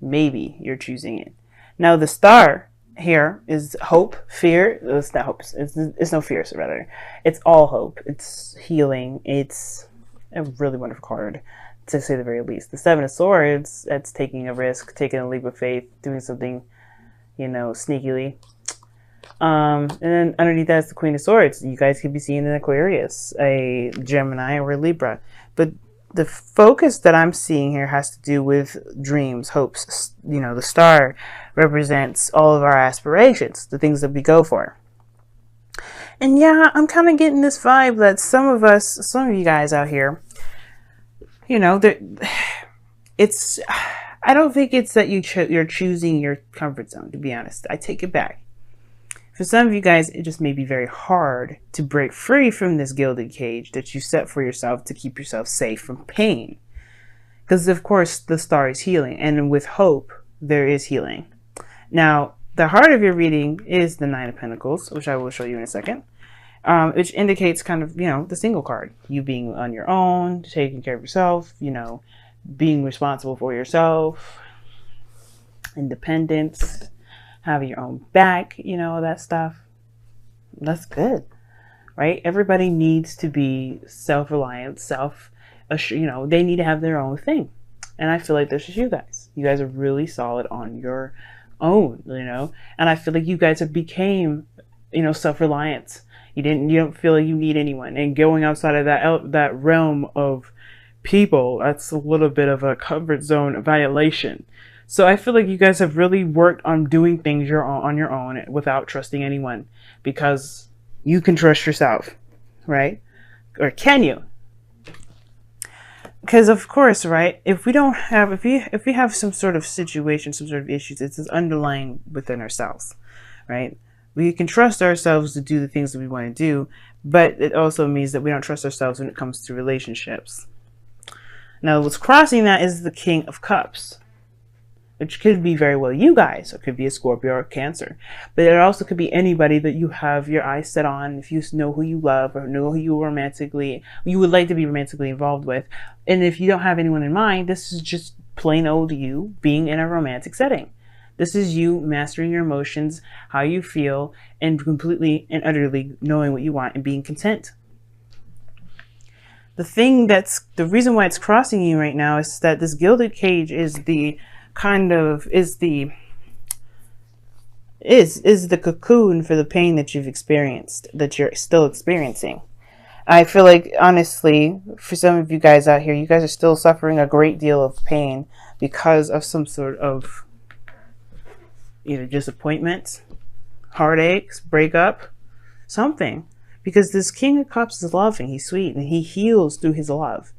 maybe you're choosing it. Now the star here is hope, fear. It's not hope. It's no fear, so rather. It's all hope. It's healing. It's a really wonderful card, to say the very least. The Seven of Swords, that's taking a risk, taking a leap of faith, doing something, sneakily. And then underneath that is the Queen of Swords. You guys could be seeing an Aquarius, a Gemini, or a Libra. But the focus that I'm seeing here has to do with dreams, hopes. The star represents all of our aspirations, the things that we go for. And yeah, I'm kind of getting this vibe that some of you guys out here, it's, I don't think it's that you're choosing your comfort zone, to be honest. I take it back. For some of you guys, it just may be very hard to break free from this gilded cage that you set for yourself to keep yourself safe from pain. Because, of course, the star is healing. And with hope, there is healing. Now, the heart of your reading is the Nine of Pentacles, which I will show you in a second. Which indicates kind of, the single card. You being on your own, taking care of yourself, being responsible for yourself, independence, having your own back, all that stuff. That's good, right? Everybody needs to be self-reliant, they need to have their own thing. And I feel like this is you guys. You guys are really solid on your own, and I feel like you guys have became, self-reliant. You don't feel like you need anyone, and going outside of that realm of people, that's a little bit of a comfort zone violation. So I feel like you guys have really worked on doing things on your own without trusting anyone, because you can trust yourself, right? Or can you? Because of course, right? If we have some sort of situation, some sort of issues, it's underlying within ourselves, right? We can trust ourselves to do the things that we want to do, but it also means that we don't trust ourselves when it comes to relationships. Now, what's crossing that is the King of Cups, which could be very well you guys, or it could be a Scorpio or a Cancer. But it also could be anybody that you have your eyes set on, if you know who you love or know who you would like to be romantically involved with. And if you don't have anyone in mind, this is just plain old you being in a romantic setting. This is you mastering your emotions, how you feel, and completely and utterly knowing what you want and being content. The reason why it's crossing you right now is that this gilded cage is the cocoon for the pain that you've experienced, that you're still experiencing. I feel like, honestly, for some of you guys out here, you guys are still suffering a great deal of pain because of some sort of either disappointment, heartaches, breakup, something. Because this King of Cups is loving, he's sweet, and he heals through his love.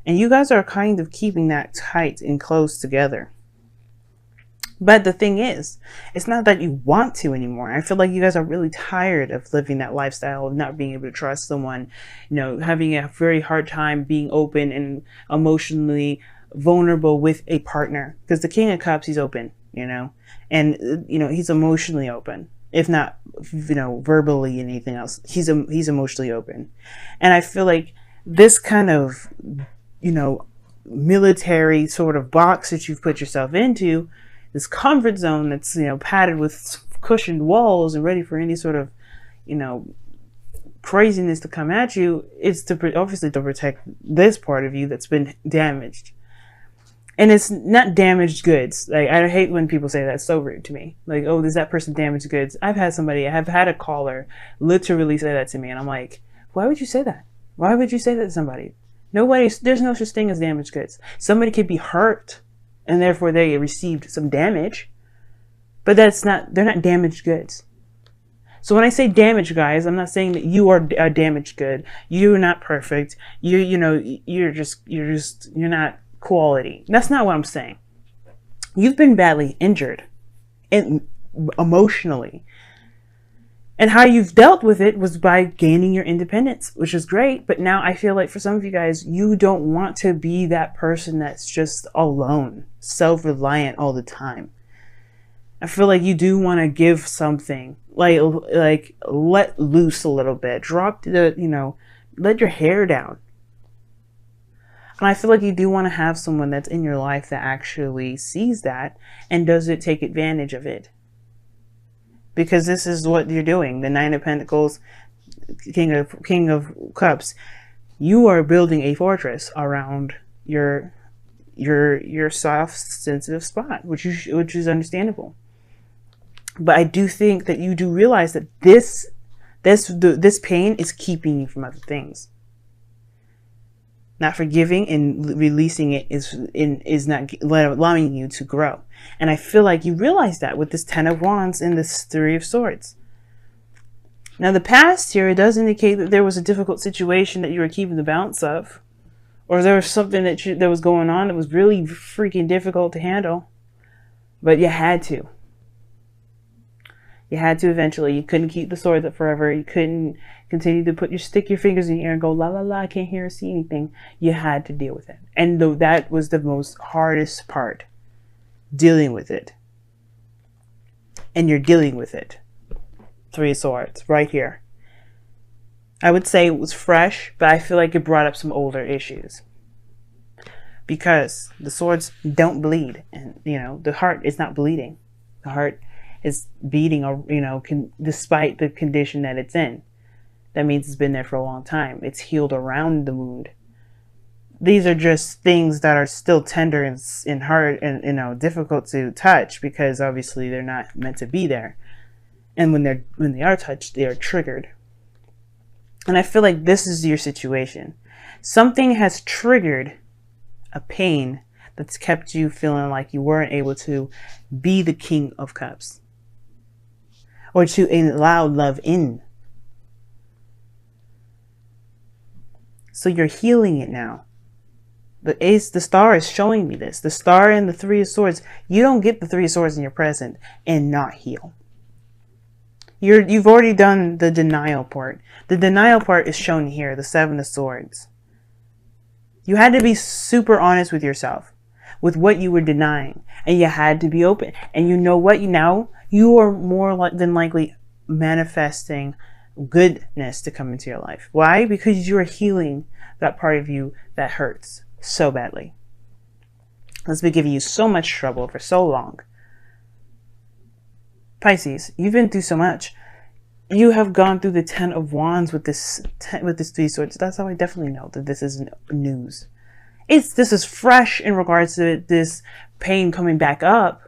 And you guys are kind of keeping that tight and close together. But the thing is, it's not that you want to anymore. I feel like you guys are really tired of living that lifestyle of not being able to trust someone, having a very hard time being open and emotionally vulnerable with a partner. Because the King of Cups, he's open, and, he's emotionally open. If not, verbally and anything else, he's emotionally open. And I feel like this kind of, military sort of box that you've put yourself into, this comfort zone that's, padded with cushioned walls and ready for any sort of, craziness to come at you, is obviously to protect this part of you that's been damaged. And it's not damaged goods. Like, I hate when people say that. It's so rude to me. Like, oh, does that person damaged goods? I have had a caller literally say that to me. And I'm like, why would you say that? Why would you say that to somebody? There's no such thing as damaged goods. Somebody could be hurt and therefore they received some damage, but they're not damaged goods. So when I say damaged, guys, I'm not saying that you are a damaged good. You're not perfect. You're not quality. That's not what I'm saying. You've been badly injured emotionally, and how you've dealt with it was by gaining your independence, which is great. But now I feel like for some of you guys, you don't want to be that person that's just alone, self-reliant all the time. I feel like you do want to give something, like let loose a little bit, let your hair down. And I feel like you do want to have someone that's in your life that actually sees that and doesn't take advantage of it. Because this is what you're doing. The Nine of Pentacles, King of Cups. You are building a fortress around your soft, sensitive spot, which is understandable. But I do think that you do realize that this pain is keeping you from other things. Not forgiving and releasing it is not allowing you to grow. And I feel like you realize that with this Ten of Wands and this Three of Swords. Now the past here, it does indicate that there was a difficult situation that you were keeping the balance of. Or there was something that was going on that was really freaking difficult to handle. But you had to. You had to eventually. You couldn't keep the swords up forever. You couldn't continue to stick your fingers in the air and go, la la la, I can't hear or see anything. You had to deal with it. And that was the most hardest part. Dealing with it. And you're dealing with it. Three of Swords, right here. I would say it was fresh, but I feel like it brought up some older issues. Because the swords don't bleed. And, the heart is not bleeding. The heart is beating, despite the condition that it's in. That means it's been there for a long time. It's healed around the wound. These are just things that are still tender and hard and difficult to touch, because obviously they're not meant to be there. And when they are touched, they are triggered. And I feel like this is your situation. Something has triggered a pain that's kept you feeling like you weren't able to be the King of Cups. Or to allow love in. So you're healing it now. The star is showing me this. The star and the Three of Swords. You don't get the Three of Swords in your present and not heal. You've already done the denial part. The denial part is shown here, the Seven of Swords. You had to be super honest with yourself, with what you were denying. And you had to be open. And you know what? You are more than likely manifesting goodness to come into your life. Why? Because you are healing that part of you that hurts so badly. That's been giving you so much trouble for so long. Pisces, you've been through so much. You have gone through the Ten of Wands with this Three Swords. That's how I definitely know that this isn't news. This is fresh in regards to this pain coming back up,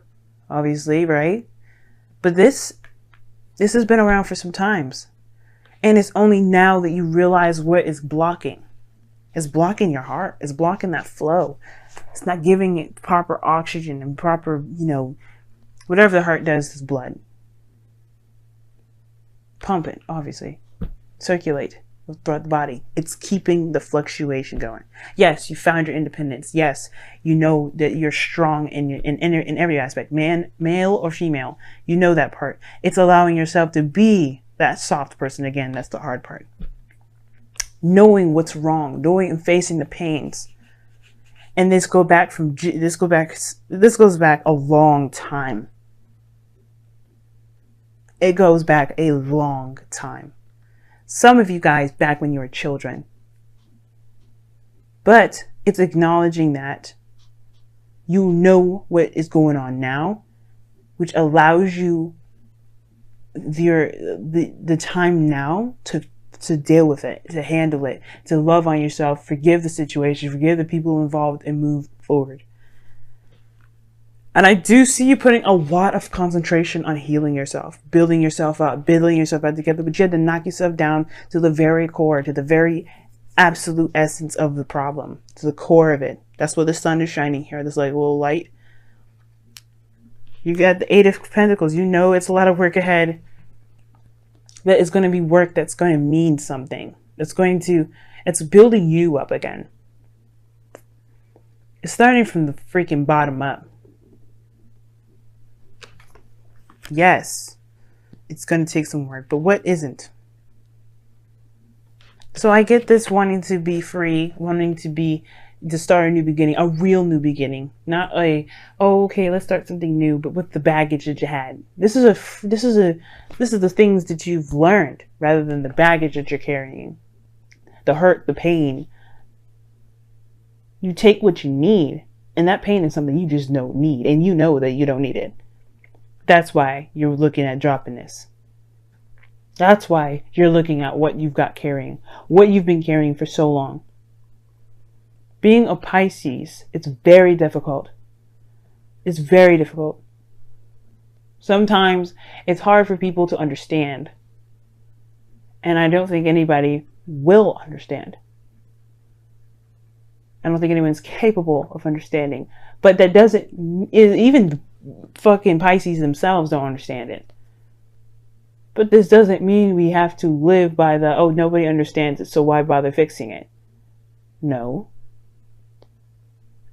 obviously, right? But this has been around for some times. And it's only now that you realize what is blocking. It's blocking your heart. It's blocking that flow. It's not giving it proper oxygen and proper, whatever the heart does is blood. Pump it, obviously. Circulate throughout the body. It's keeping the fluctuation going. Yes, you found your independence. Yes, you know that you're strong in every aspect. Male or female, you know that part. It's allowing yourself to be that soft person again. That's the hard part. Knowing what's wrong, knowing and facing the pains. And this goes back a long time. It goes back a long time. Some of you guys back when you were children. But it's acknowledging that you know what is going on now, which allows you the time now to deal with it, to handle it, to love on yourself, forgive the situation, forgive the people involved, and move forward. And I do see you putting a lot of concentration on healing yourself, building yourself up, building yourself back together, but you had to knock yourself down to the very core, to the very absolute essence of the problem, to the core of it. That's where the sun is shining here, this little light. You got the Eight of Pentacles. You know it's a lot of work ahead. That is going to be work that's going to mean something. It's building you up again. It's starting from the freaking bottom up. Yes, it's going to take some work, but what isn't? So I get this wanting to be free, wanting to start a new beginning, a real new beginning, not okay, let's start something new, but with the baggage that you had. This is the things that you've learned rather than the baggage that you're carrying, the hurt, the pain. You take what you need, and that pain is something you just don't need, and you know that you don't need it. That's why you're looking at dropping this. That's why you're looking at what you've got carrying, what you've been carrying for so long. Being a Pisces, it's very difficult. It's very difficult. Sometimes it's hard for people to understand. And I don't think anybody will understand. I don't think anyone's capable of understanding. But that doesn't, even fucking Pisces themselves don't understand it. But this doesn't mean we have to live by the, oh, nobody understands it, so why bother fixing it? No.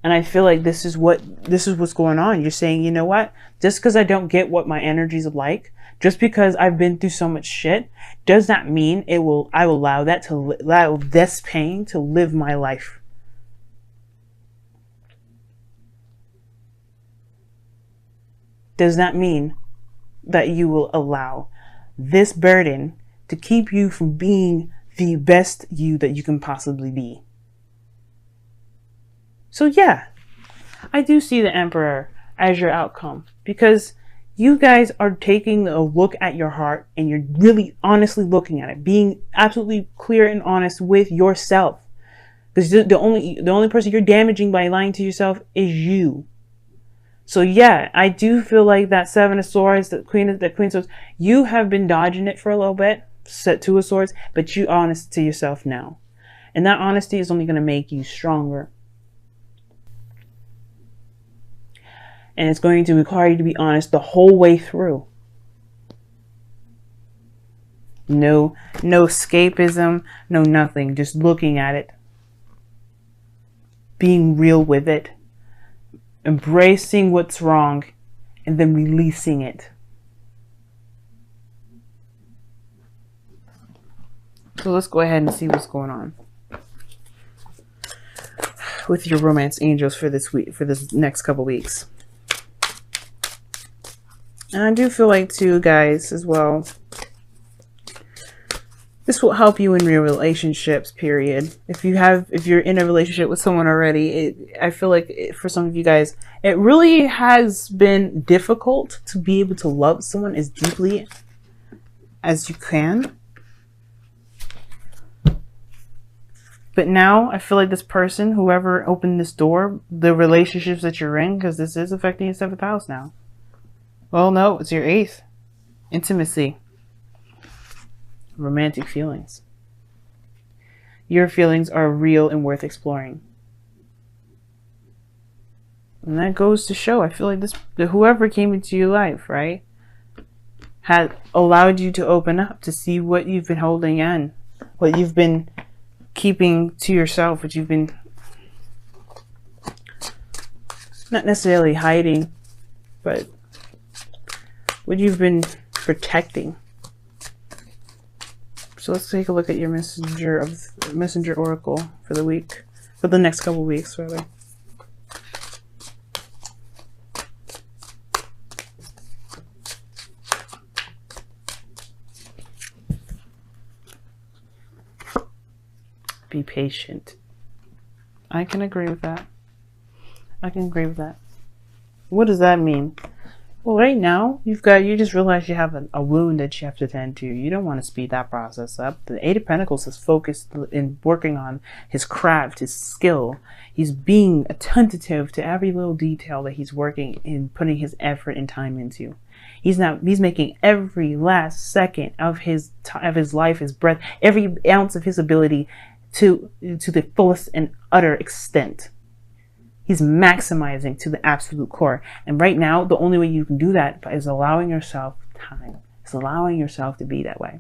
And I feel like this is what's going on. You're saying, you know what? Just because I don't get what my energies like, just because I've been through so much shit, does not mean I will allow this pain to live my life. Does not mean that you will allow this burden to keep you from being the best you that you can possibly be. So yeah, I do see the Emperor as your outcome, because you guys are taking a look at your heart and you're really honestly looking at it, being absolutely clear and honest with yourself. Because the only person you're damaging by lying to yourself is you. So yeah, I do feel like that Seven of Swords, the Queen of Swords, you have been dodging it for a little bit, set Two of Swords, but you're honest to yourself now. And that honesty is only going to make you stronger. And it's going to require you to be honest the whole way through. No escapism, no nothing. Just looking at it. Being real with it. Embracing what's wrong. And then releasing it. So let's go ahead and see what's going on with your romance angels for this week, for this next couple weeks. And I do feel like too, guys, as well, this will help you in your relationships, period. If you're in a relationship with someone already, I feel like for some of you guys, it really has been difficult to be able to love someone as deeply as you can. But now I feel like this person, whoever opened this door, the relationships that you're in, because this is affecting your 7th house now. Well, no, it's your 8th. Intimacy. Romantic feelings. Your feelings are real and worth exploring. And that goes to show, I feel like whoever came into your life, right, had allowed you to open up to see what you've been holding in, what you've been keeping to yourself, what you've been not necessarily hiding, but what you've been protecting. So let's take a look at your messenger oracle for the week, for the next couple weeks, rather. Be patient. I can agree with that. I can agree with that. What does that mean? Well, right now, you just realized you have a wound that you have to tend to. You don't want to speed that process up. The Eight of Pentacles is focused in working on his craft, his skill. He's being attentive to every little detail that he's working in, putting his effort and time into. He's making every last second of his life, his breath, every ounce of his ability to the fullest and utter extent. He's maximizing to the absolute core. And right now, the only way you can do that is allowing yourself time. It's allowing yourself to be that way.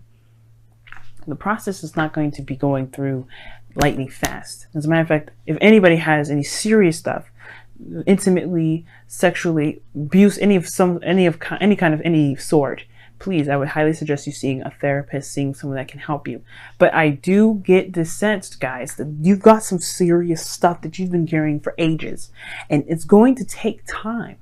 The process is not going to be going through lightning fast. As a matter of fact, if anybody has any serious stuff, intimately, sexually, abuse, any kind of any sort, please, I would highly suggest you seeing a therapist, seeing someone that can help you. But I do get this sense, guys, that you've got some serious stuff that you've been carrying for ages. And it's going to take time.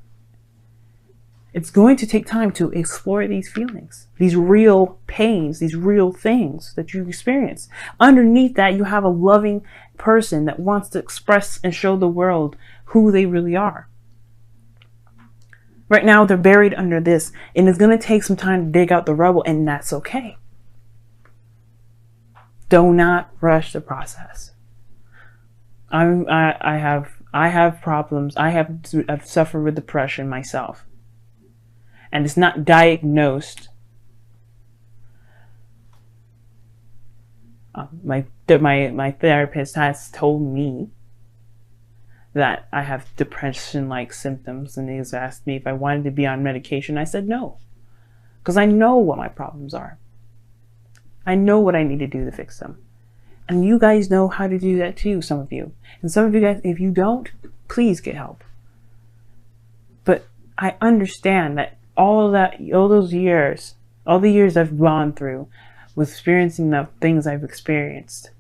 It's going to take time to explore these feelings, these real pains, these real things that you experience. Underneath that, you have a loving person that wants to express and show the world who they really are. Right now, they're buried under this, and it's going to take some time to dig out the rubble, and that's okay. Do not rush the process. I have problems. I've suffered with depression myself. And it's not diagnosed. My therapist has told me that I have depression-like symptoms, and he's asked me if I wanted to be on medication. I said no, because I know what my problems are. I know what I need to do to fix them. And you guys know how to do that too, some of you. And some of you guys, if you don't, please get help. But I understand that all the years I've gone through with experiencing the things I've experienced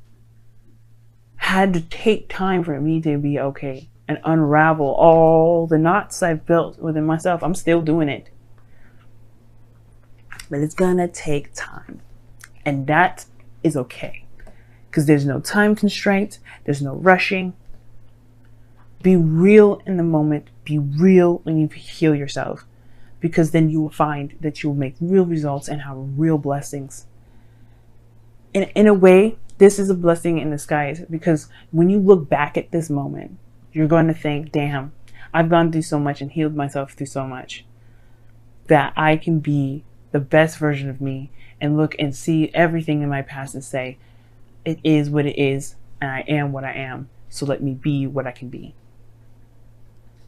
had to take time for me to be okay and unravel all the knots I've built within myself. I'm still doing it. But it's gonna take time. And that is okay. Because there's no time constraint. There's no rushing. Be real in the moment. Be real when you heal yourself. Because then you will find that you will make real results and have real blessings. In a way, this is a blessing in disguise, because when you look back at this moment, you're going to think, damn, I've gone through so much and healed myself through so much that I can be the best version of me and look and see everything in my past and say, it is what it is and I am what I am. So let me be what I can be.